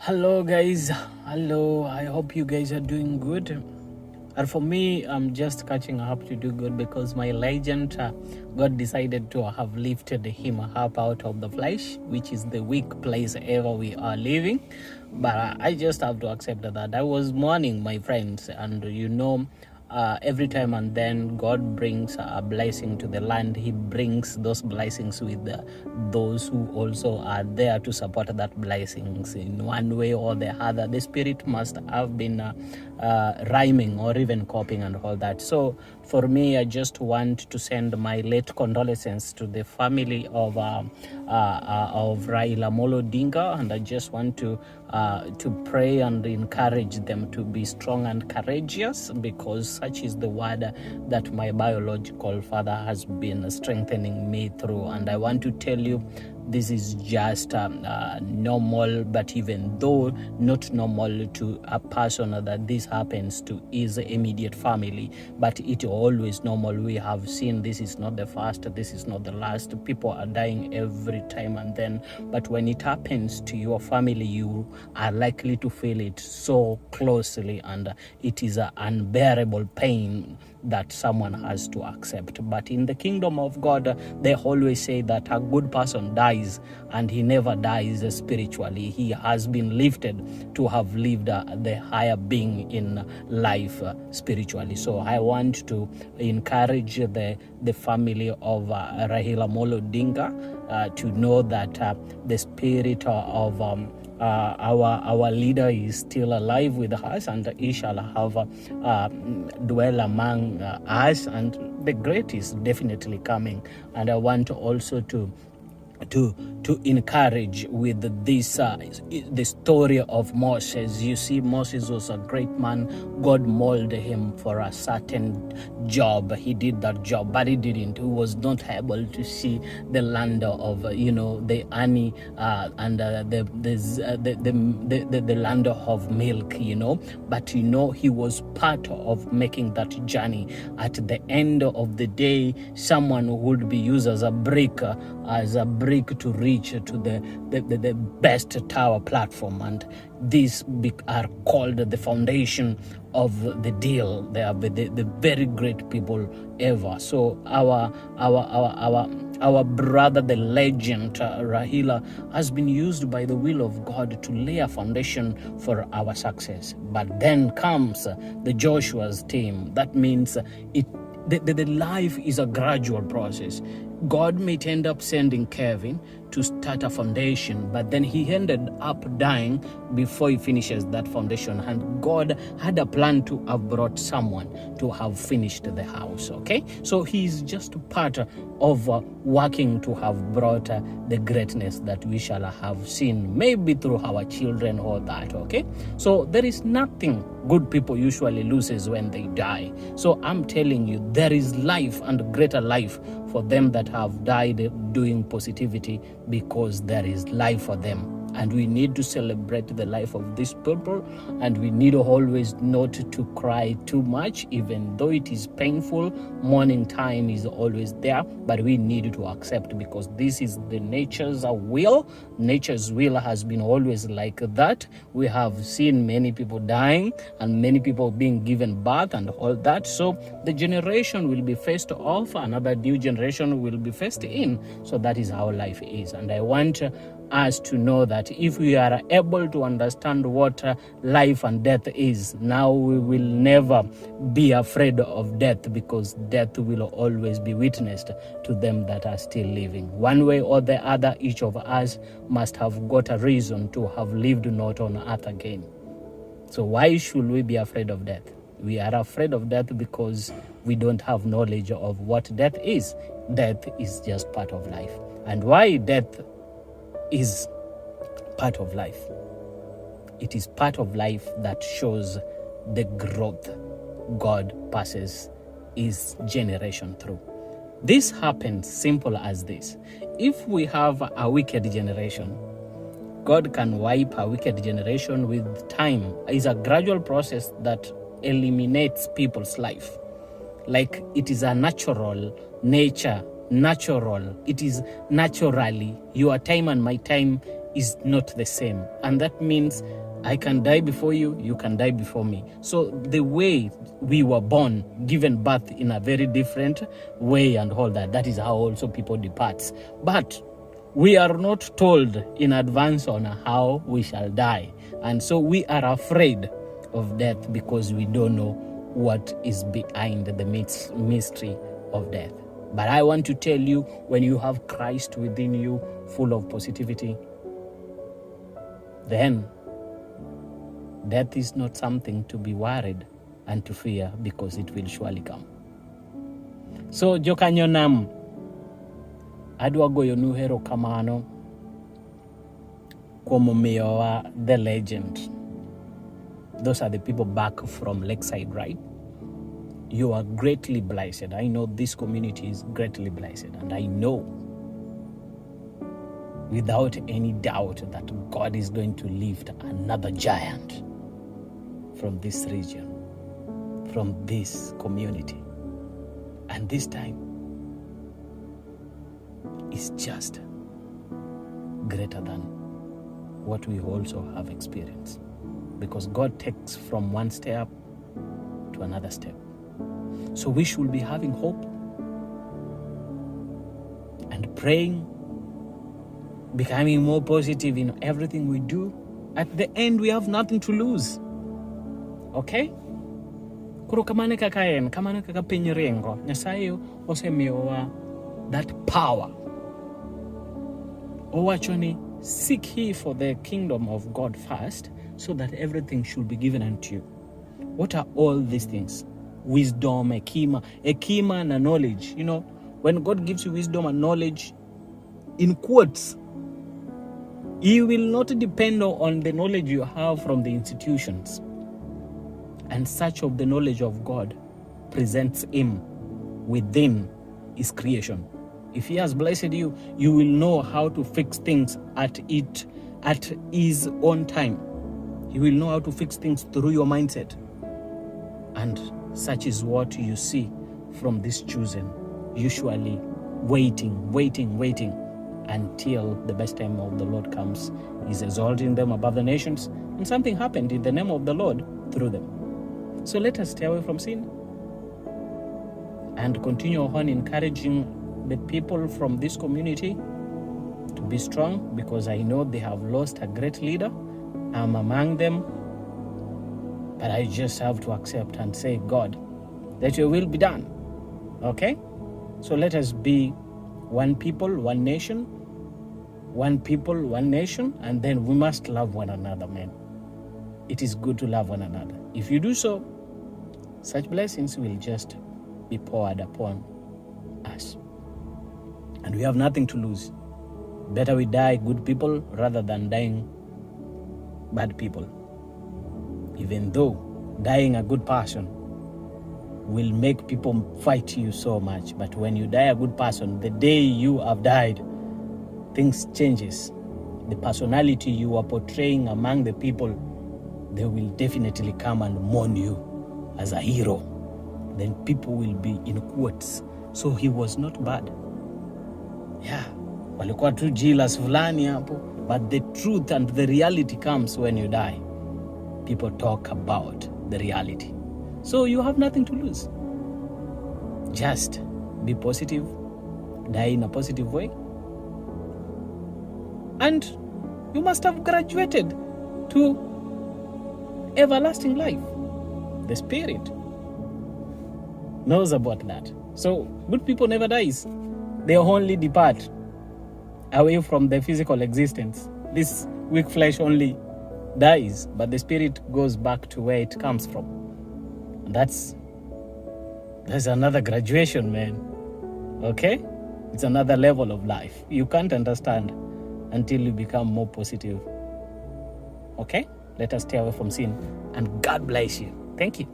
Hello, guys. Hello. I hope you guys are doing good. And for me, I'm just catching up to do good because my legend, God decided to have lifted him up out of the flesh, which is the weak place ever we are living. But I just have to accept that. I was mourning my friends, and every time and then God brings a blessing to the land. He brings those blessings with those who also are there to support that blessings in one way or the other. The spirit must have been rhyming or even copying and all that. So for me, I just want to send my late condolences to the family of Raila Molo Odinga, and I just want to pray and encourage them to be strong and courageous, because such is the word that my biological father has been strengthening me through. And I want to tell you, this is just normal, but even though not normal to a person that this happens to his immediate family, but it always normal. We have seen this is not the first, this is not the last. People are dying every time and then, but when it happens to your family, you are likely to feel it so closely, and it is an unbearable pain that someone has to accept. But in the kingdom of God, they always say that a good person dies, and he never dies spiritually. He has been lifted to have lived the higher being in life spiritually. So I want to encourage the family of Raila Molo Odinga to know that the spirit of our leader is still alive with us, and he shall have dwell among us, and the great is definitely coming. And I want also to encourage with this the story of Moses. You see, Moses was a great man. God molded him for a certain job. He did that job, but he didn't. He was not able to see the land of the honey and the land of milk. But he was part of making that journey. At the end of the day, someone would be used as a brick to reach to the best tower platform, and these are called the foundation of the deal. They are the very great people ever. So our brother, the legend Raila, has been used by the will of God to lay a foundation for our success. But then comes the Joshua's team. That means the life is a gradual process. God may end up sending Kevin to start a foundation, but then he ended up dying before he finishes that foundation. And God had a plan to have brought someone to have finished the house, okay? So he's just part of working to have brought the greatness that we shall have seen, maybe through our children or that, okay? So there is nothing good people usually loses when they die. So I'm telling you, there is life and greater life for them that have died doing positivity, because there is life for them. And we need to celebrate the life of these people, and we need always not to cry too much, even though it is painful. Mourning time is always there, but we need to accept, because this is the nature's will. Nature's will has been always like that. We have seen many people dying and many people being given birth and all that. So the generation will be faced off, another new generation will be faced in. So that is how life is. And I want us to know that if we are able to understand what life and death is, now we will never be afraid of death, because death will always be witnessed to them that are still living. One way or the other, each of us must have got a reason to have lived not on earth again. So why should we be afraid of death? We are afraid of death because we don't have knowledge of what death is. Death is just part of life. And why death is part of life? It is part of life that shows the growth God passes his generation through. This happens simple as this. If we have a wicked generation, God can wipe a wicked generation with time. It's a gradual process that eliminates people's life. Like it is a natural. It is naturally. Your time and my time is not the same. And that means I can die before you, you can die before me. So the way we were born, given birth in a very different way and all that, that is how also people depart. But we are not told in advance on how we shall die. And so we are afraid of death because we don't know what is behind the mystery of death. But I want to tell you, when you have Christ within you, full of positivity, then death is not something to be worried and to fear, because it will surely come. So jokanyo nam, adwa goyo nu erokamano kuom miyowa the legend. Those are the people back from Lakeside, right? You are greatly blessed. I know this community is greatly blessed, and I know without any doubt that God is going to lift another giant from this region, from this community. And this time is just greater than what we also have experienced, because God takes from one step to another step. So we should be having hope and praying, becoming more positive in everything we do. At the end, we have nothing to lose. Okay? Koro kamane kaka en, kamane kaka piny ringo, Nyasaye osemiyowa that power. Owacho ni, seek ye for the kingdom of God first, so that everything should be given unto you. What are all these things? Wisdom, hekima na knowledge. You know, when God gives you wisdom and knowledge, in quotes, He will not depend on the knowledge you have from the institutions. And such of the knowledge of God presents Him within His creation. If He has blessed you, you will know how to fix things at His own time. He will know how to fix things through your mindset. And such is what you see from this chosen, usually waiting until the best time of the Lord comes. He's exalting them above the nations, and something happened in the name of the Lord through them. So let us stay away from sin and continue on encouraging the people from this community to be strong, because I know they have lost a great leader. I'm among them, but I just have to accept and say, God, that your will be done. Okay? So let us be one people, one nation, one people, one nation, and then we must love one another, man. It is good to love one another. If you do so, such blessings will just be poured upon us. And we have nothing to lose. Better we die good people rather than dying bad people. Even though dying a good person will make people fight you so much, but when you die a good person, the day you have died, things changes. The personality you are portraying among the people, they will definitely come and mourn you as a hero. Then people will be in quotes, so he was not bad. Yeah, walikuwa tu jealous fulani hapo, but the truth and the reality comes when you die. People talk about the reality. So you have nothing to lose. Just be positive, die in a positive way. And you must have graduated to everlasting life. The Spirit knows about that. So good people never dies. They only depart away from the physical existence. This weak flesh only dies, but the spirit goes back to where it comes from. And that's another graduation, man. Okay? It's another level of life. You can't understand until you become more positive. Okay? Let us stay away from sin, and God bless you. Thank you.